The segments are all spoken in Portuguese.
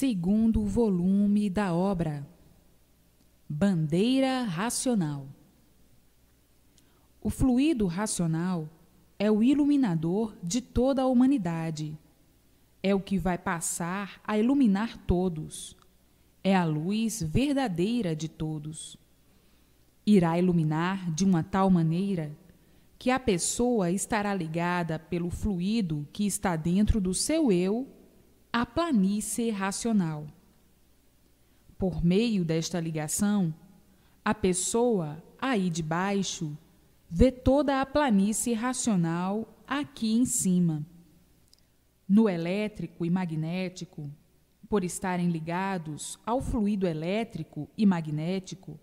Segundo volume da obra Bandeira Racional. O fluido racional é o iluminador de toda a humanidade. É o que vai passar a iluminar todos. É a luz verdadeira de todos. Irá iluminar de uma tal maneira que a pessoa estará ligada pelo fluido que está dentro do seu eu à planície racional. Por meio desta ligação, a pessoa, aí de baixo, vê toda a planície racional aqui em cima. No elétrico e magnético, por estarem ligados ao fluido elétrico e magnético,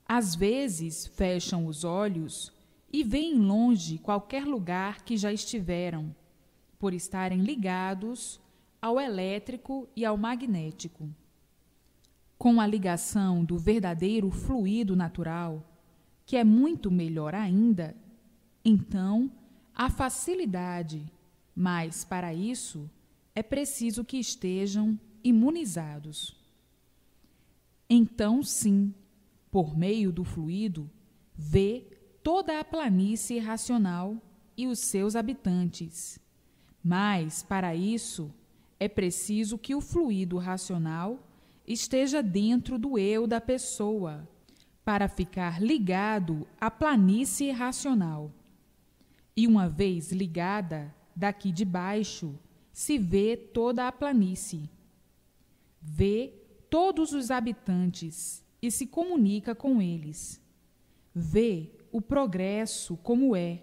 às vezes fecham os olhos e veem longe qualquer lugar que já estiveram, por estarem ligados ao elétrico e ao magnético. Com a ligação do verdadeiro fluido natural, que é muito melhor ainda, então há facilidade, mas para isso é preciso que estejam imunizados. Então, sim, por meio do fluido, vê toda a planície racional e os seus habitantes. Mas, para isso, é preciso que o fluido racional esteja dentro do eu da pessoa, para ficar ligado à planície racional. E uma vez ligada, daqui de baixo, se vê toda a planície. Vê todos os habitantes e se comunica com eles. Vê o progresso como é,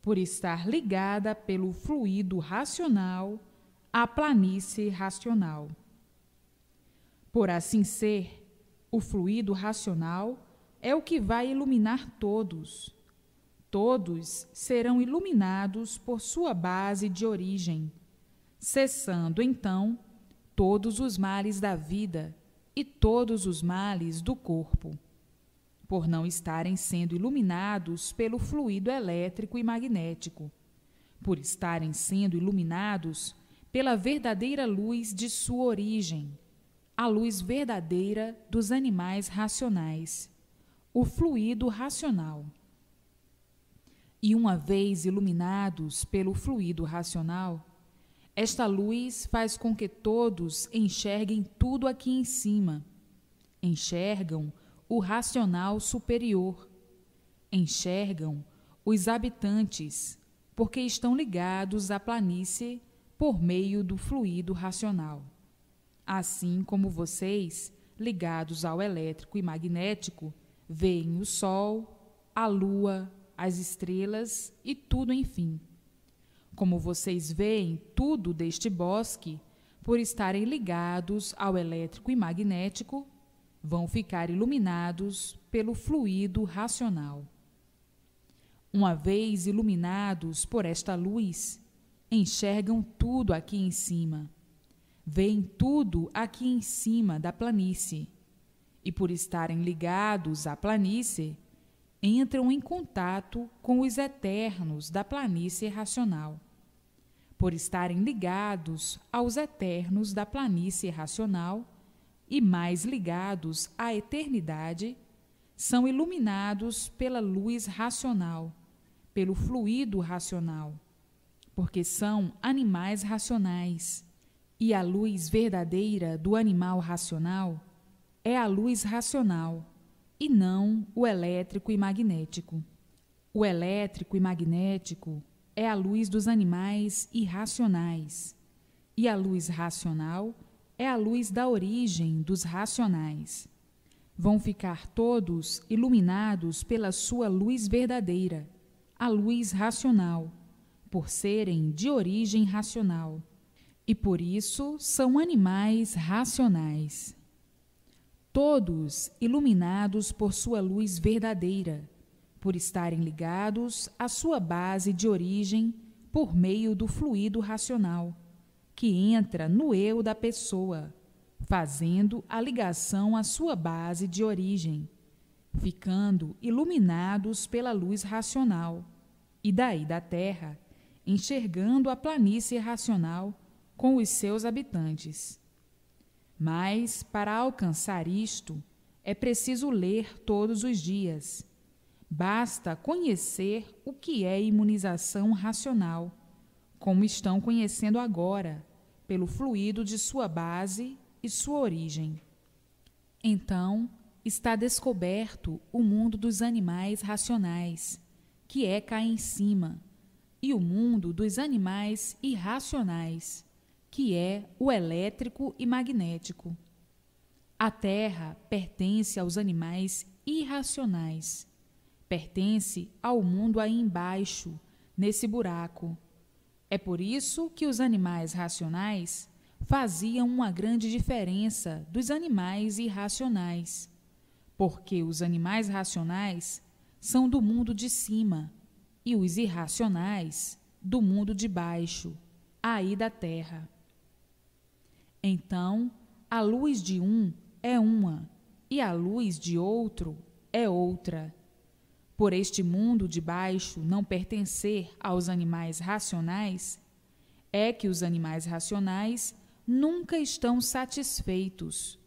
por estar ligada pelo fluido racional à planície racional. Por assim ser, o fluido racional é o que vai iluminar todos. Todos serão iluminados por sua base de origem, cessando então todos os males da vida e todos os males do corpo, por não estarem sendo iluminados pelo fluido elétrico e magnético, por estarem sendo iluminados pela verdadeira luz de sua origem, a luz verdadeira dos animais racionais, o fluido racional. E uma vez iluminados pelo fluido racional, esta luz faz com que todos enxerguem tudo aqui em cima. Enxergam o racional superior. Enxergam os habitantes, porque estão ligados à planície por meio do fluido racional. Assim como vocês, ligados ao elétrico e magnético, veem o sol, a lua, as estrelas e tudo, enfim. Como vocês veem tudo deste bosque, por estarem ligados ao elétrico e magnético, vão ficar iluminados pelo fluido racional. Uma vez iluminados por esta luz, enxergam tudo aqui em cima. Veem tudo aqui em cima da planície. E por estarem ligados à planície, entram em contato com os eternos da planície racional. Por estarem ligados aos eternos da planície racional e mais ligados à eternidade, são iluminados pela luz racional, pelo fluido racional, porque são animais racionais, e a luz verdadeira do animal racional é a luz racional, e não o elétrico e magnético. O elétrico e magnético é a luz dos animais irracionais, e a luz racional é a luz da origem dos racionais. Vão ficar todos iluminados pela sua luz verdadeira, a luz racional, por serem de origem racional, e por isso são animais racionais. Todos iluminados por sua luz verdadeira, por estarem ligados à sua base de origem por meio do fluido racional, que entra no eu da pessoa, fazendo a ligação à sua base de origem, ficando iluminados pela luz racional, e daí da Terra, enxergando a planície racional com os seus habitantes. Mas, para alcançar isto, é preciso ler todos os dias. Basta conhecer o que é imunização racional, como estão conhecendo agora, pelo fluido de sua base e sua origem. Então, está descoberto o mundo dos animais racionais, que é cá em cima, e o mundo dos animais irracionais, que é o elétrico e magnético. A Terra pertence aos animais irracionais, pertence ao mundo aí embaixo, nesse buraco. É por isso que os animais racionais faziam uma grande diferença dos animais irracionais, porque os animais racionais são do mundo de cima e os irracionais do mundo de baixo, aí da Terra. Então, a luz de um é uma e a luz de outro é outra. Por este mundo de baixo não pertencer aos animais racionais, é que os animais racionais nunca estão satisfeitos,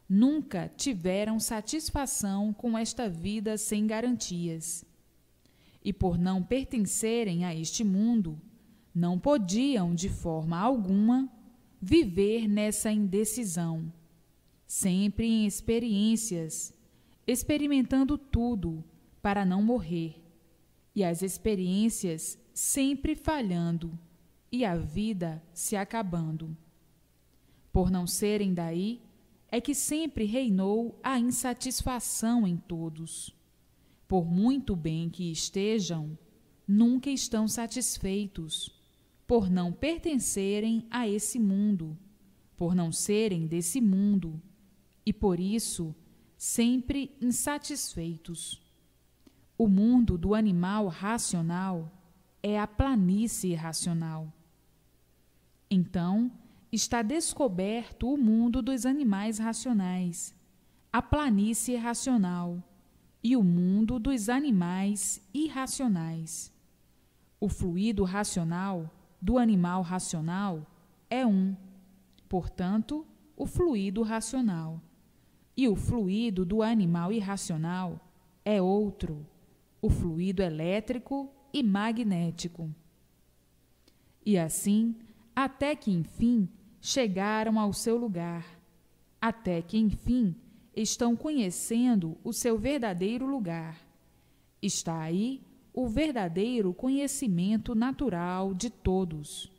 nunca tiveram satisfação com esta vida sem garantias. E por não pertencerem a este mundo, não podiam, de forma alguma, viver nessa indecisão, sempre em experiências, experimentando tudo para não morrer, e as experiências sempre falhando, e a vida se acabando. Por não serem daí, é que sempre reinou a insatisfação em todos. Por muito bem que estejam, nunca estão satisfeitos, por não pertencerem a esse mundo, por não serem desse mundo, e por isso sempre insatisfeitos. O mundo do animal racional é a planície racional. Então, está descoberto o mundo dos animais racionais, a planície racional, e o mundo dos animais irracionais. O fluido racional do animal racional é um, portanto, o fluido racional. E o fluido do animal irracional é outro, o fluido elétrico e magnético. E assim, até que enfim chegaram ao seu lugar, até que enfim estão conhecendo o seu verdadeiro lugar. Está aí o verdadeiro conhecimento natural de todos.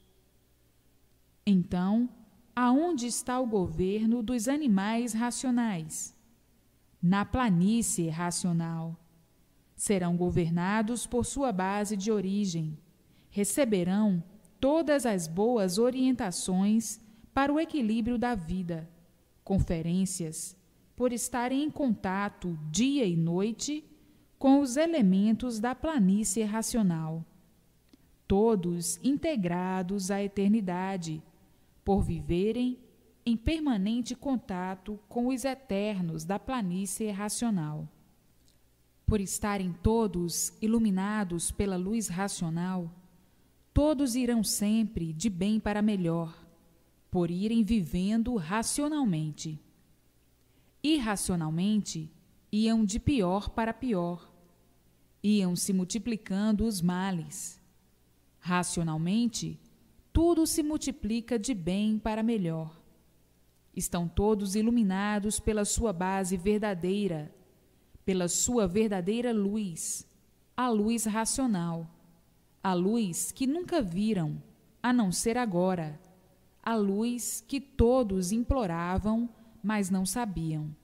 Então, aonde está o governo dos animais racionais? Na planície racional. Serão governados por sua base de origem. Receberão todas as boas orientações para o equilíbrio da vida, conferências, por estarem em contato dia e noite com os elementos da planície racional, todos integrados à eternidade, por viverem em permanente contato com os eternos da planície racional. Por estarem todos iluminados pela luz racional, todos irão sempre de bem para melhor, por irem vivendo racionalmente. Irracionalmente, iam de pior para pior, iam se multiplicando os males. Racionalmente, tudo se multiplica de bem para melhor. Estão todos iluminados pela sua base verdadeira, pela sua verdadeira luz, a luz racional, a luz que nunca viram, a não ser agora, a luz que todos imploravam, mas não sabiam.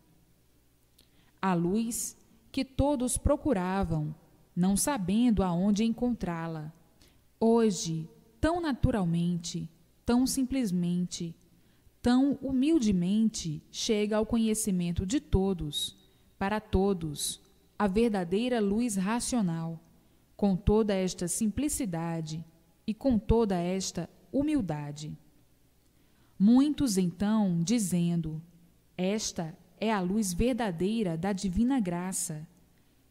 A luz que todos procuravam, não sabendo aonde encontrá-la. Hoje, tão naturalmente, tão simplesmente, tão humildemente, chega ao conhecimento de todos, para todos, a verdadeira luz racional, com toda esta simplicidade e com toda esta humildade. Muitos, então, dizendo: esta é a luz verdadeira da divina graça,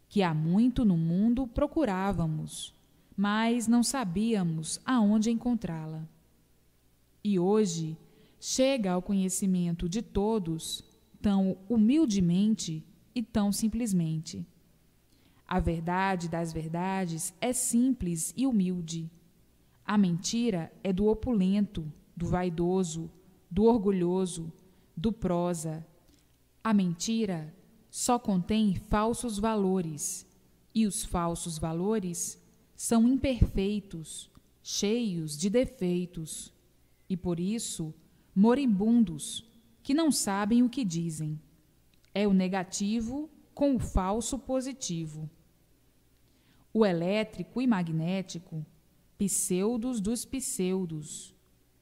que há muito no mundo procurávamos, mas não sabíamos aonde encontrá-la. E hoje chega ao conhecimento de todos tão humildemente e tão simplesmente. A verdade das verdades é simples e humilde. A mentira é do opulento, do vaidoso, do orgulhoso, do prosa. A mentira só contém falsos valores, e os falsos valores são imperfeitos, cheios de defeitos, e por isso moribundos, que não sabem o que dizem. É o negativo com o falso positivo. O elétrico e magnético, pseudos dos pseudos.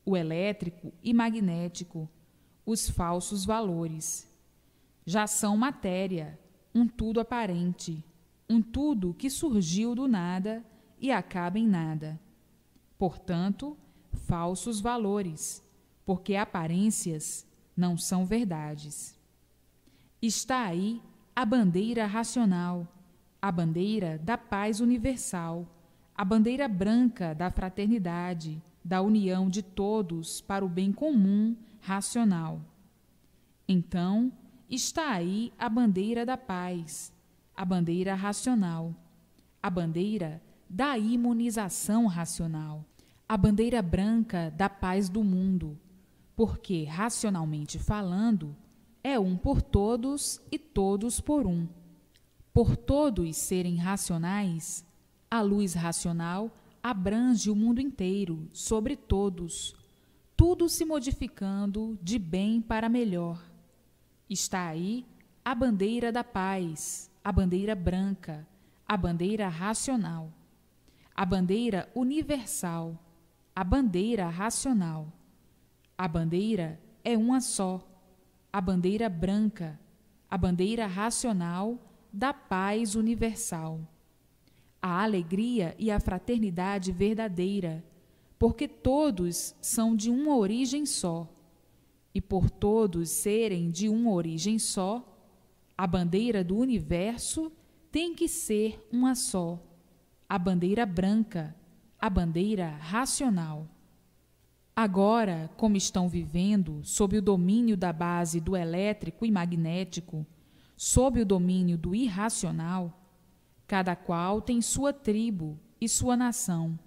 O elétrico e magnético, os falsos valores. Já são matéria, um tudo aparente, um tudo que surgiu do nada e acaba em nada. Portanto, falsos valores, porque aparências não são verdades. Está aí a bandeira racional, a bandeira da paz universal, a bandeira branca da fraternidade, da união de todos para o bem comum racional. Então, está aí a bandeira da paz, a bandeira racional, a bandeira da imunização racional, a bandeira branca da paz do mundo, porque, racionalmente falando, é um por todos e todos por um. Por todos serem racionais, a luz racional abrange o mundo inteiro, sobre todos, tudo se modificando de bem para melhor. Está aí a bandeira da paz, a bandeira branca, a bandeira racional, a bandeira universal, a bandeira racional. A bandeira é uma só, a bandeira branca, a bandeira racional da paz universal. A alegria e a fraternidade verdadeira, porque todos são de uma origem só, e por todos serem de uma origem só, a bandeira do universo tem que ser uma só, a bandeira branca, a bandeira racional. Agora, como estão vivendo sob o domínio da base do elétrico e magnético, sob o domínio do irracional, cada qual tem sua tribo e sua nação,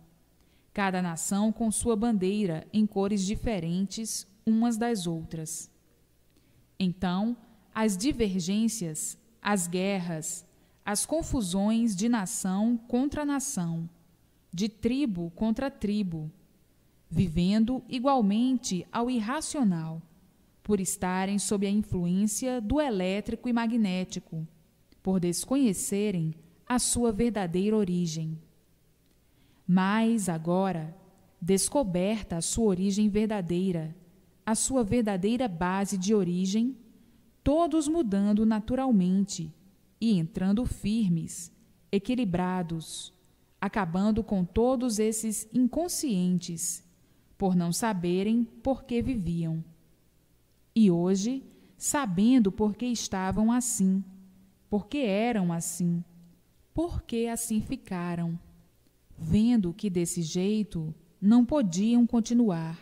cada nação com sua bandeira em cores diferentes umas das outras. Então, as divergências, as guerras, as confusões de nação contra nação, de tribo contra tribo, vivendo igualmente ao irracional, por estarem sob a influência do elétrico e magnético, por desconhecerem a sua verdadeira origem. Mas agora, descoberta a sua origem verdadeira, a sua verdadeira base de origem, todos mudando naturalmente e entrando firmes, equilibrados, acabando com todos esses inconscientes, por não saberem por que viviam. E hoje, sabendo por que estavam assim, por que eram assim, por que assim ficaram, vendo que desse jeito não podiam continuar,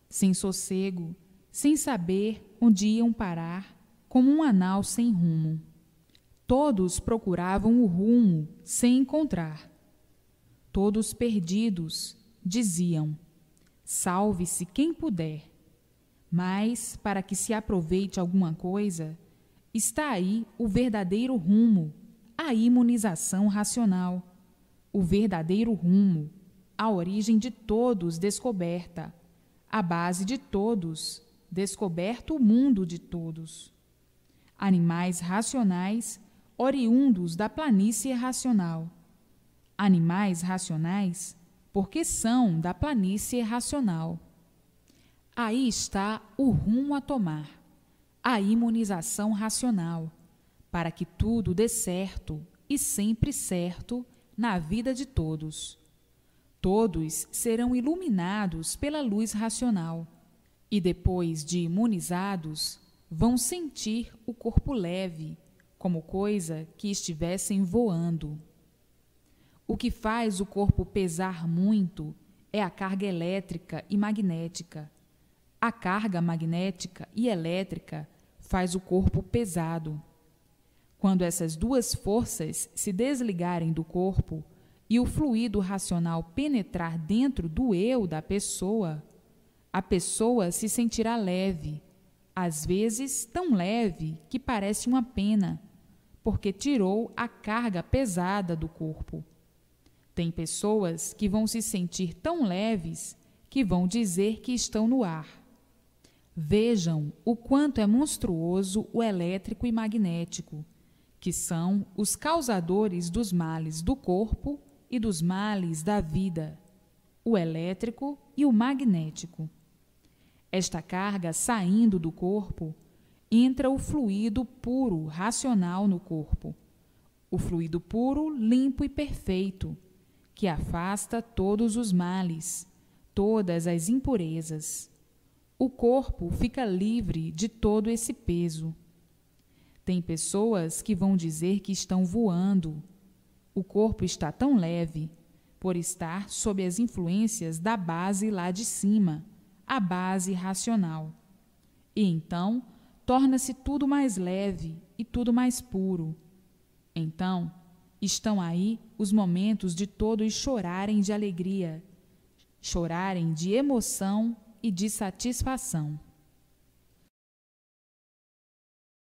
sem sossego, sem saber onde iam parar, como um anal sem rumo. Todos procuravam o rumo sem encontrar. Todos perdidos, diziam: salve-se quem puder. Mas, para que se aproveite alguma coisa, está aí o verdadeiro rumo, a imunização racional, o verdadeiro rumo, a origem de todos descoberta, a base de todos, descoberto o mundo de todos. Animais racionais, oriundos da planície racional. Animais racionais, porque são da planície racional. Aí está o rumo a tomar, a imunização racional, para que tudo dê certo e sempre certo na vida de todos. Todos serão iluminados pela luz racional e, depois de imunizados, vão sentir o corpo leve, como coisa que estivessem voando. O que faz o corpo pesar muito é a carga elétrica e magnética. A carga magnética e elétrica faz o corpo pesado. Quando essas duas forças se desligarem do corpo e o fluido racional penetrar dentro do eu da pessoa, a pessoa se sentirá leve, às vezes tão leve que parece uma pena, porque tirou a carga pesada do corpo. Tem pessoas que vão se sentir tão leves que vão dizer que estão no ar. Vejam o quanto é monstruoso o elétrico e magnético, que são os causadores dos males do corpo e dos males da vida, o elétrico e o magnético. Esta carga saindo do corpo, entra o fluido puro, racional no corpo, o fluido puro, limpo e perfeito, que afasta todos os males, todas as impurezas. O corpo fica livre de todo esse peso. Tem pessoas que vão dizer que estão voando. O corpo está tão leve por estar sob as influências da base lá de cima, a base racional. E então torna-se tudo mais leve e tudo mais puro. Então estão aí os momentos de todos chorarem de alegria, chorarem de emoção e de satisfação.